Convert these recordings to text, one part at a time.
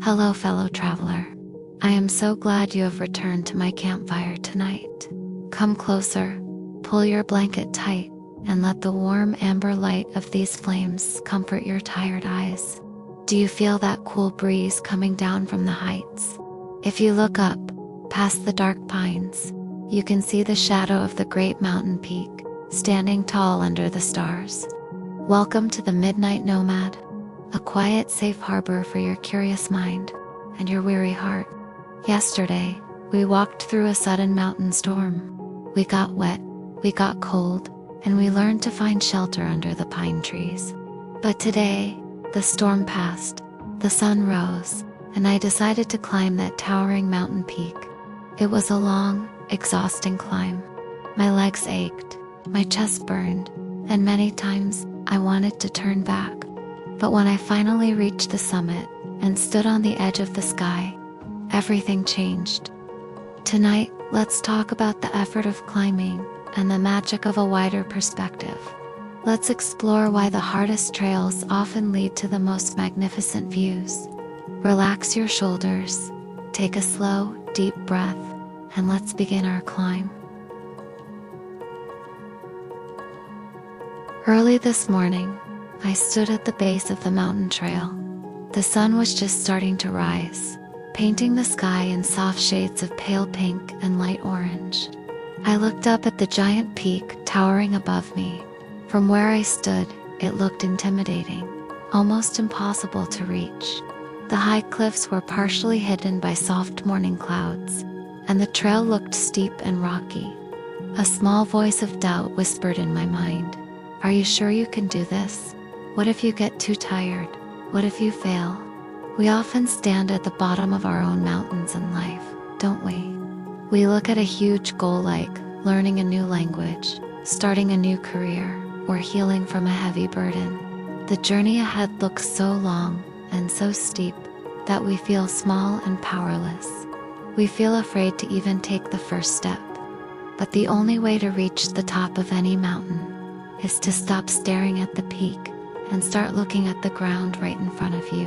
Hello, fellow traveler. I am so glad you have returned to my campfire tonight. Come closer, pull your blanket tight, and let the warm amber light of these flames comfort your tired eyes. Do you feel that cool breeze coming down from the heights? If you look up, past the dark pines, you can see the shadow of the great mountain peak, standing tall under the stars. Welcome to the Midnight Nomad, a quiet, safe harbor for your curious mind and your weary heart. Yesterday, we walked through a sudden mountain storm. We got wet, we got cold, and we learned to find shelter under the pine trees. But today, the storm passed, the sun rose, and I decided to climb that towering mountain peak. It was a long, exhausting climb. My legs ached, my chest burned, and many times I wanted to turn back. But when I finally reached the summit and stood on the edge of the sky, everything changed. Tonight, let's talk about the effort of climbing and the magic of a wider perspective. Let's explore why the hardest trails often lead to the most magnificent views. Relax your shoulders, take a slow, deep breath, and let's begin our climb. Early this morning, I stood at the base of the mountain trail. The sun was just starting to rise, painting the sky in soft shades of pale pink and light orange. I looked up at the giant peak towering above me. From where I stood, it looked intimidating, almost impossible to reach. The high cliffs were partially hidden by soft morning clouds, and the trail looked steep and rocky. A small voice of doubt whispered in my mind, "Are you sure you can do this? What if you get too tired? What if you fail?" We often stand at the bottom of our own mountains in life, don't we? We look at a huge goal like learning a new language, starting a new career, or healing from a heavy burden. The journey ahead looks so long and so steep that we feel small and powerless. We feel afraid to even take the first step. But the only way to reach the top of any mountain is to stop staring at the peak and start looking at the ground right in front of you.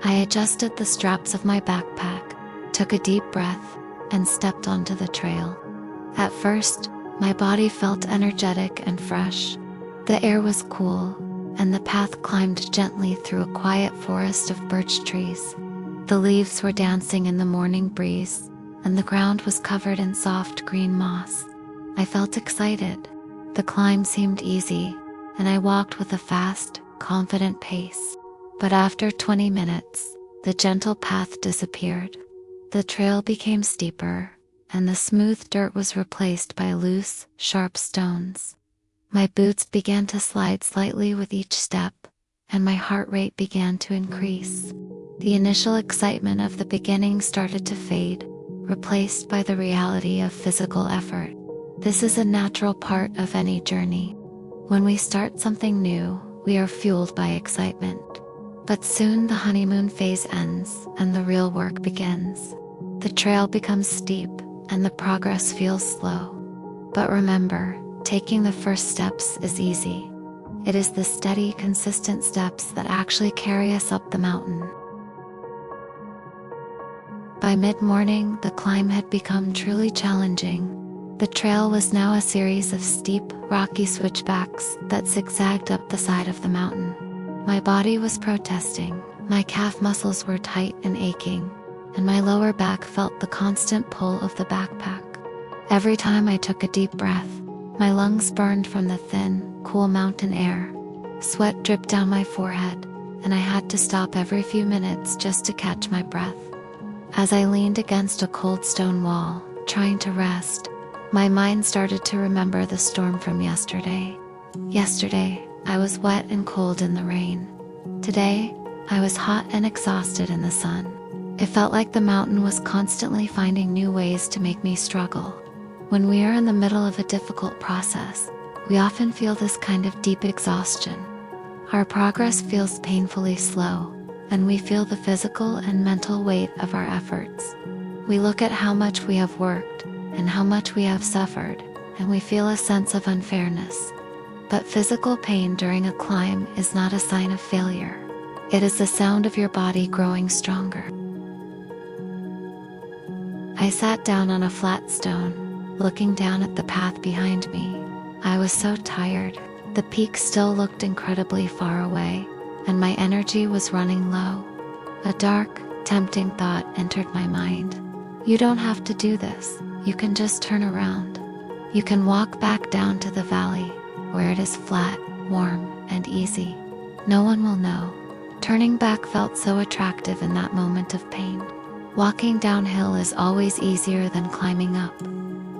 I adjusted the straps of my backpack, took a deep breath, and stepped onto the trail. At first, my body felt energetic and fresh. The air was cool, and the path climbed gently through a quiet forest of birch trees. The leaves were dancing in the morning breeze, and the ground was covered in soft green moss. I felt excited. The climb seemed easy, and I walked with a fast, confident pace. But after 20 minutes, the gentle path disappeared. The trail became steeper, and the smooth dirt was replaced by loose, sharp stones. My boots began to slide slightly with each step, and my heart rate began to increase. The initial excitement of the beginning started to fade, replaced by the reality of physical effort. This is a natural part of any journey. When we start something new, we are fueled by excitement. But soon the honeymoon phase ends and the real work begins. The trail becomes steep and the progress feels slow. But remember, taking the first steps is easy. It is the steady, consistent steps that actually carry us up the mountain. By mid-morning, the climb had become truly challenging. The trail was now a series of steep, rocky switchbacks that zigzagged up the side of the mountain. My body was protesting, my calf muscles were tight and aching, and my lower back felt the constant pull of the backpack. Every time I took a deep breath, my lungs burned from the thin, cool mountain air. Sweat dripped down my forehead, and I had to stop every few minutes just to catch my breath. As I leaned against a cold stone wall, trying to rest, my mind started to remember the storm from yesterday. Yesterday, I was wet and cold in the rain. Today, I was hot and exhausted in the sun. It felt like the mountain was constantly finding new ways to make me struggle. When we are in the middle of a difficult process, we often feel this kind of deep exhaustion. Our progress feels painfully slow, and we feel the physical and mental weight of our efforts. We look at how much we have worked and how much we have suffered, and we feel a sense of unfairness. But physical pain during a climb is not a sign of failure. It is the sound of your body growing stronger. I sat down on a flat stone, looking down at the path behind me. I was so tired. The peak still looked incredibly far away, and my energy was running low. A dark, tempting thought entered my mind. You don't have to do this. You can just turn around. You can walk back down to the valley, where it is flat, warm, and easy. No one will know. Turning back felt so attractive in that moment of pain. Walking downhill is always easier than climbing up.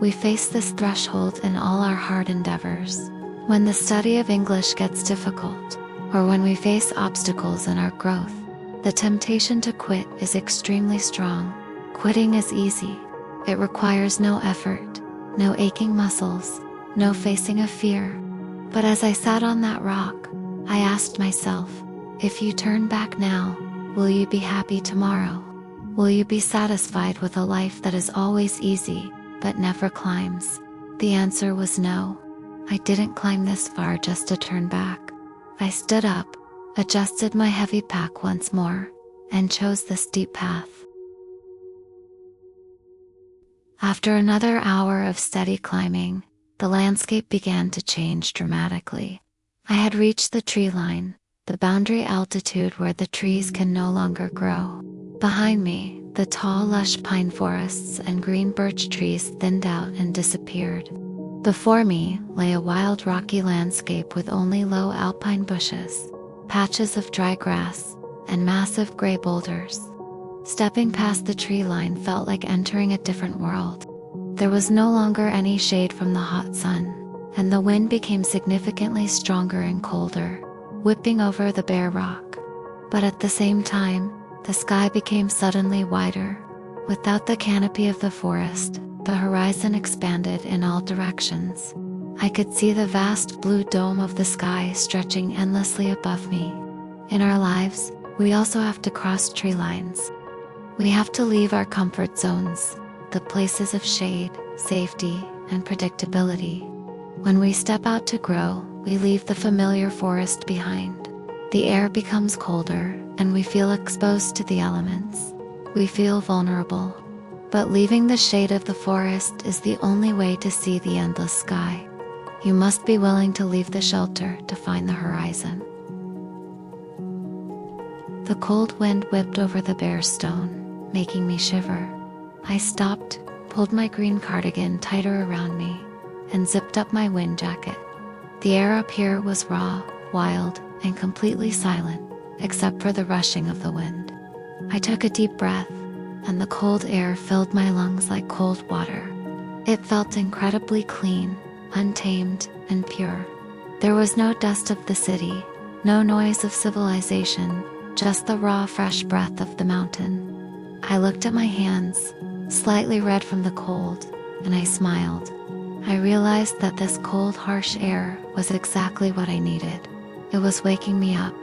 We face this threshold in all our hard endeavors. When the study of English gets difficult, or when we face obstacles in our growth, the temptation to quit is extremely strong. Quitting is easy. It requires no effort, no aching muscles, no facing of fear. But as I sat on that rock, I asked myself, if you turn back now, will you be happy tomorrow? Will you be satisfied with a life that is always easy, but never climbs? The answer was no. I didn't climb this far just to turn back. I stood up, adjusted my heavy pack once more, and chose the steep path. After another hour of steady climbing, the landscape began to change dramatically. I had reached the tree line, the boundary altitude where the trees can no longer grow. Behind me, the tall, lush pine forests and green birch trees thinned out and disappeared. Before me lay a wild, rocky landscape with only low alpine bushes, patches of dry grass, and massive gray boulders. Stepping past the tree line felt like entering a different world. There was no longer any shade from the hot sun, and the wind became significantly stronger and colder, whipping over the bare rock. But at the same time, the sky became suddenly wider. Without the canopy of the forest, the horizon expanded in all directions. I could see the vast blue dome of the sky stretching endlessly above me. In our lives, we also have to cross tree lines. We have to leave our comfort zones, the places of shade, safety, and predictability. When we step out to grow, we leave the familiar forest behind. The air becomes colder, and we feel exposed to the elements. We feel vulnerable. But leaving the shade of the forest is the only way to see the endless sky. You must be willing to leave the shelter to find the horizon. The cold wind whipped over the bare stone, making me shiver. I stopped, pulled my green cardigan tighter around me, and zipped up my wind jacket. The air up here was raw, wild, and completely silent, except for the rushing of the wind. I took a deep breath, and the cold air filled my lungs like cold water. It felt incredibly clean, untamed, and pure. There was no dust of the city, no noise of civilization, just the raw, fresh breath of the mountain. I looked at my hands, slightly red from the cold, and I smiled. I realized that this cold, harsh air was exactly what I needed. It was waking me up.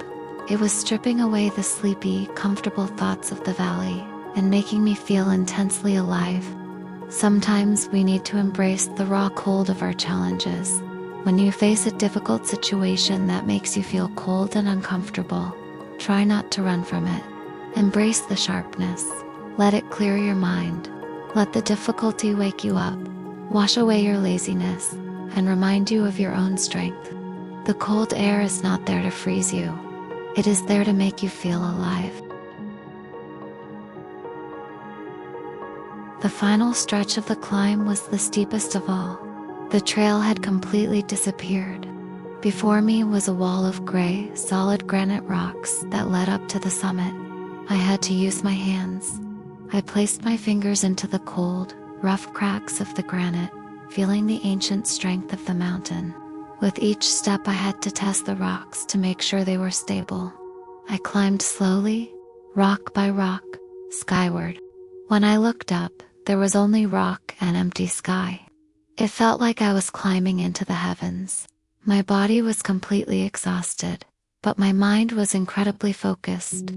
It was stripping away the sleepy, comfortable thoughts of the valley and making me feel intensely alive. Sometimes we need to embrace the raw cold of our challenges. When you face a difficult situation that makes you feel cold and uncomfortable, try not to run from it. Embrace the sharpness. Let it clear your mind. Let the difficulty wake you up, wash away your laziness, and remind you of your own strength. The cold air is not there to freeze you. It is there to make you feel alive. The final stretch of the climb was the steepest of all. The trail had completely disappeared. Before me was a wall of gray, solid granite rocks that led up to the summit. I had to use my hands. I placed my fingers into the cold, rough cracks of the granite, feeling the ancient strength of the mountain. With each step I had to test the rocks to make sure they were stable. I climbed slowly, rock by rock, skyward. When I looked up, there was only rock and empty sky. It felt like I was climbing into the heavens. My body was completely exhausted, but my mind was incredibly focused.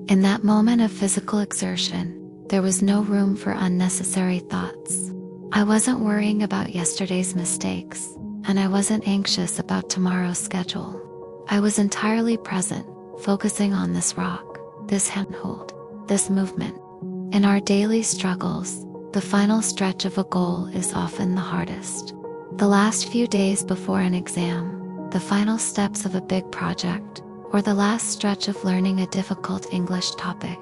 In that moment of physical exertion, there was no room for unnecessary thoughts. I wasn't worrying about yesterday's mistakes, and I wasn't anxious about tomorrow's schedule. I was entirely present, focusing on this rock, this handhold, this movement. In our daily struggles, the final stretch of a goal is often the hardest. The last few days before an exam, the final steps of a big project, or the last stretch of learning a difficult English topic.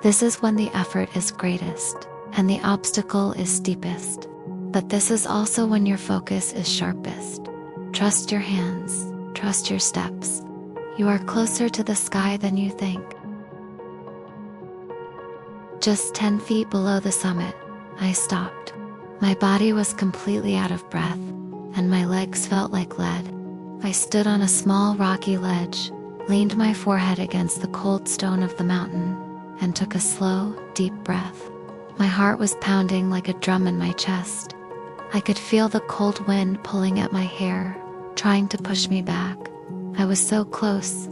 This is when the effort is greatest, and the obstacle is steepest. But this is also when your focus is sharpest. Trust your hands, trust your steps. You are closer to the sky than you think. Just 10 feet below the summit, I stopped. My body was completely out of breath, and my legs felt like lead. I stood on a small rocky ledge, leaned my forehead against the cold stone of the mountain, and took a slow, deep breath. My heart was pounding like a drum in my chest. I could feel the cold wind pulling at my hair, trying to push me back. I was so close,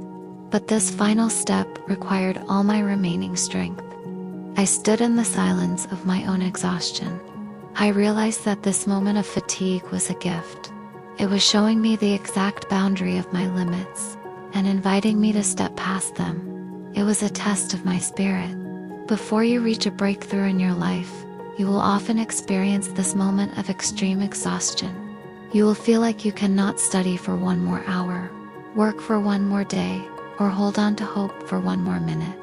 but this final step required all my remaining strength. I stood in the silence of my own exhaustion. I realized that this moment of fatigue was a gift. It was showing me the exact boundary of my limits and inviting me to step past them. It was a test of my spirit. Before you reach a breakthrough in your life, you will often experience this moment of extreme exhaustion. You will feel like you cannot study for one more hour, work for one more day, or hold on to hope for one more minute.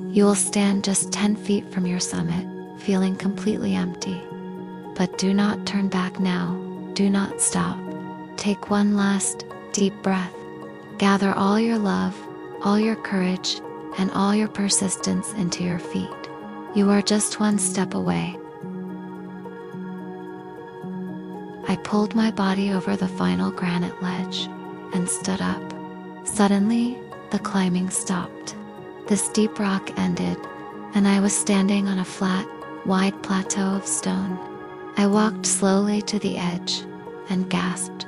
You will stand just 10 feet from your summit, feeling completely empty. But do not turn back now. Do not stop. Take one last, deep breath. Gather all your love, all your courage, and all your persistence into your feet. You are just one step away. I pulled my body over the final granite ledge and stood up. Suddenly, the climbing stopped. The steep rock ended, and I was standing on a flat, wide plateau of stone. I walked slowly to the edge and gasped.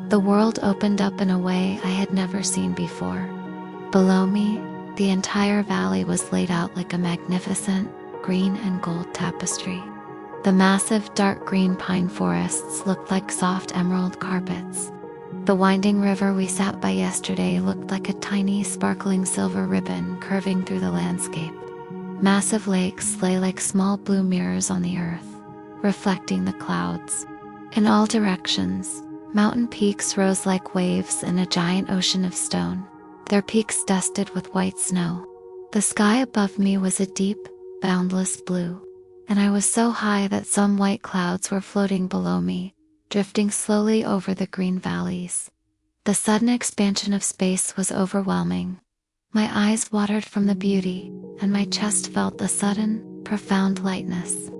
The world opened up in a way I had never seen before. Below me, the entire valley was laid out like a magnificent green and gold tapestry. The massive dark green pine forests looked like soft emerald carpets. The winding river we sat by yesterday looked like a tiny sparkling silver ribbon curving through the landscape. Massive lakes lay like small blue mirrors on the earth, reflecting the clouds. In all directions, mountain peaks rose like waves in a giant ocean of stone, their peaks dusted with white snow. The sky above me was a deep, boundless blue, and I was so high that some white clouds were floating below me, drifting slowly over the green valleys. The sudden expansion of space was overwhelming. My eyes watered from the beauty, and my chest felt the sudden, profound lightness.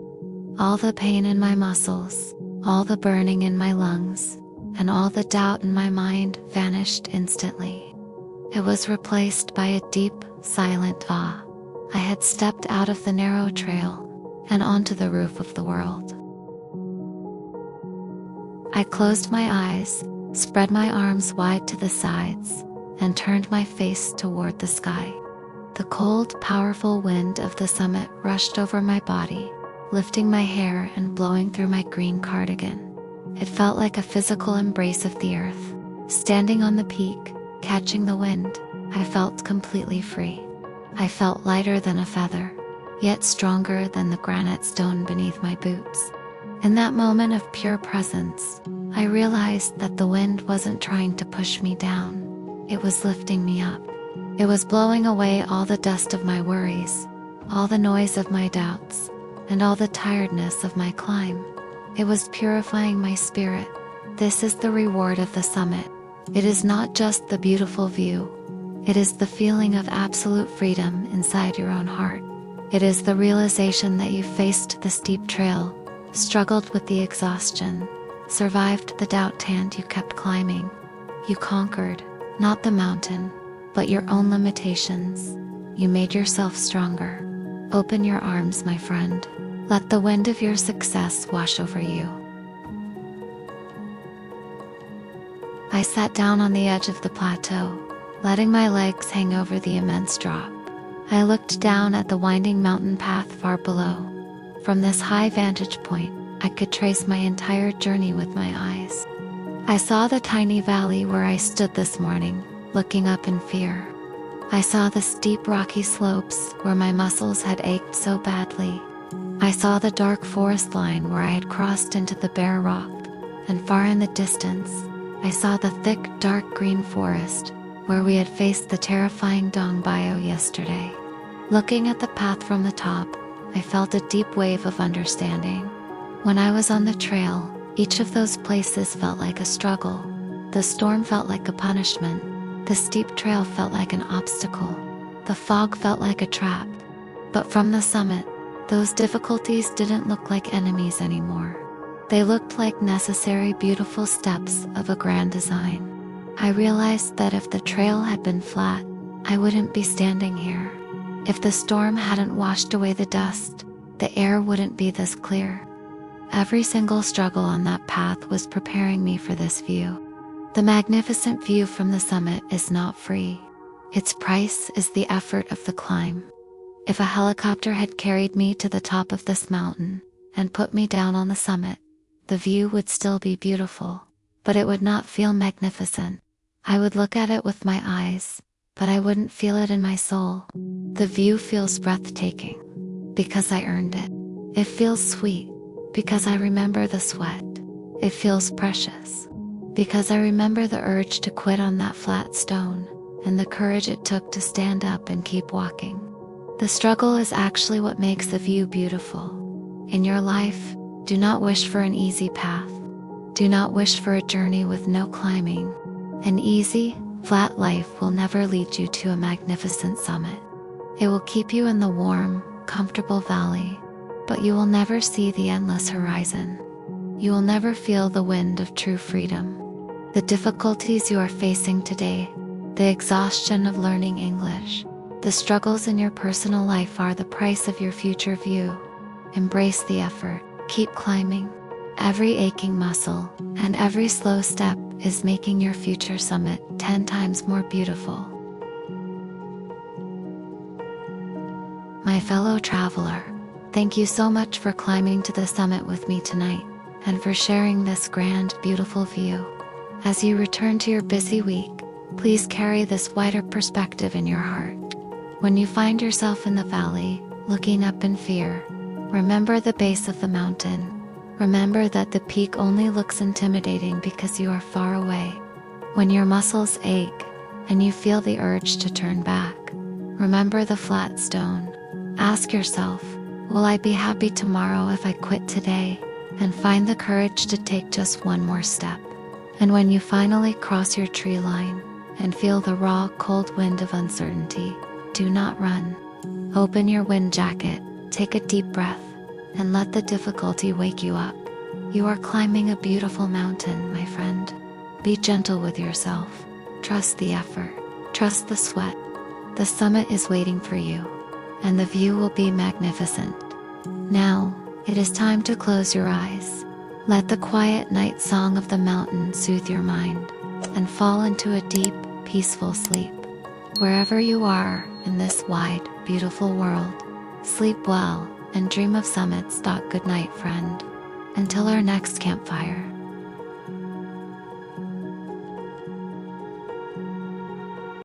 All the pain in my muscles, all the burning in my lungs, and all the doubt in my mind vanished instantly. It was replaced by a deep, silent awe. I had stepped out of the narrow trail and onto the roof of the world. I closed my eyes, spread my arms wide to the sides, and turned my face toward the sky. The cold, powerful wind of the summit rushed over my body, lifting my hair and blowing through my green cardigan. It felt like a physical embrace of the earth. Standing on the peak, catching the wind, I felt completely free. I felt lighter than a feather, yet stronger than the granite stone beneath my boots. In that moment of pure presence, I realized that the wind wasn't trying to push me down. It was lifting me up. It was blowing away all the dust of my worries, all the noise of my doubts, and all the tiredness of my climb. It was purifying my spirit. This is the reward of the summit. It is not just the beautiful view. It is the feeling of absolute freedom inside your own heart. It is the realization that you faced the steep trail, struggled with the exhaustion, survived the doubt and you kept climbing. You conquered, not the mountain, but your own limitations. You made yourself stronger. Open your arms, my friend. Let the wind of your success wash over you. I sat down on the edge of the plateau, letting my legs hang over the immense drop. I looked down at the winding mountain path far below. From this high vantage point, I could trace my entire journey with my eyes. I saw the tiny valley where I stood this morning, looking up in fear. I saw the steep rocky slopes where my muscles had ached so badly. I saw the dark forest line where I had crossed into the bare rock, and far in the distance, I saw the thick, dark green forest where we had faced the terrifying Dong Bio yesterday. Looking at the path from the top, I felt a deep wave of understanding. When I was on the trail, each of those places felt like a struggle. The storm felt like a punishment. The steep trail felt like an obstacle. The fog felt like a trap. But from the summit, those difficulties didn't look like enemies anymore. They looked like necessary, beautiful steps of a grand design. I realized that if the trail had been flat, I wouldn't be standing here. If the storm hadn't washed away the dust, the air wouldn't be this clear. Every single struggle on that path was preparing me for this view. The magnificent view from the summit is not free. Its price is the effort of the climb. If a helicopter had carried me to the top of this mountain and put me down on the summit, the view would still be beautiful, but it would not feel magnificent. I would look at it with my eyes, but I wouldn't feel it in my soul. The view feels breathtaking because I earned it. It feels sweet because I remember the sweat. It feels precious because I remember the urge to quit on that flat stone and the courage it took to stand up and keep walking. The struggle is actually what makes the view beautiful. In your life, do not wish for an easy path. Do not wish for a journey with no climbing. An easy, flat life will never lead you to a magnificent summit. It will keep you in the warm, comfortable valley, but you will never see the endless horizon. You will never feel the wind of true freedom. The difficulties you are facing today, the exhaustion of learning English, the struggles in your personal life are the price of your future view. Embrace the effort, keep climbing. Every aching muscle and every slow step is making your future summit 10 times more beautiful. My fellow traveler, thank you so much for climbing to the summit with me tonight, and for sharing this grand, beautiful view. As you return to your busy week, please carry this wider perspective in your heart. When you find yourself in the valley, looking up in fear, remember the base of the mountain. Remember that the peak only looks intimidating because you are far away. When your muscles ache and you feel the urge to turn back, remember the flat stone. Ask yourself, will I be happy tomorrow if I quit today? And find the courage to take just one more step. And when you finally cross your tree line and feel the raw, cold wind of uncertainty, do not run. Open your wind jacket, take a deep breath, and let the difficulty wake you up. You are climbing a beautiful mountain, my friend. Be gentle with yourself. Trust the effort. Trust the sweat. The summit is waiting for you, and the view will be magnificent. Now, it is time to close your eyes. Let the quiet night song of the mountain soothe your mind, and fall into a deep, peaceful sleep. Wherever you are in this wide, beautiful world, sleep well and dream of summits. Good night, friend. Until our next campfire.